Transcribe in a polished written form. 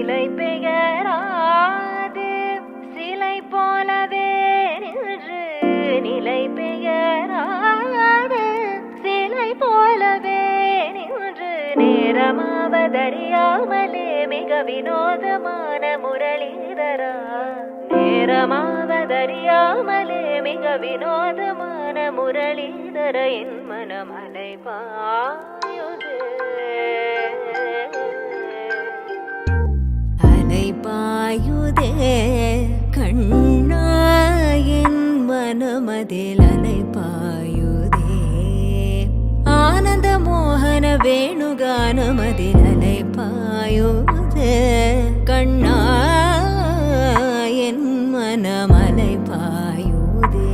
நிலை பெயராது சிலை போலவே நின்று நிலை பெயராது சிலை போலவே நின்று நேரமாவதறியாமலே மிக வினோதமான முரளிதரா நேரமாவதறியாமலே மிக வினோதமான முரளிதர என் மனமலை பாயுது அலை பாயுதே கண்ணா என் மனமதில் அலை பாயுதே ஆனந்த மோகன வேணுகானமதில் அலை பாயுதே கண்ணா என் மனமலை பாயுதே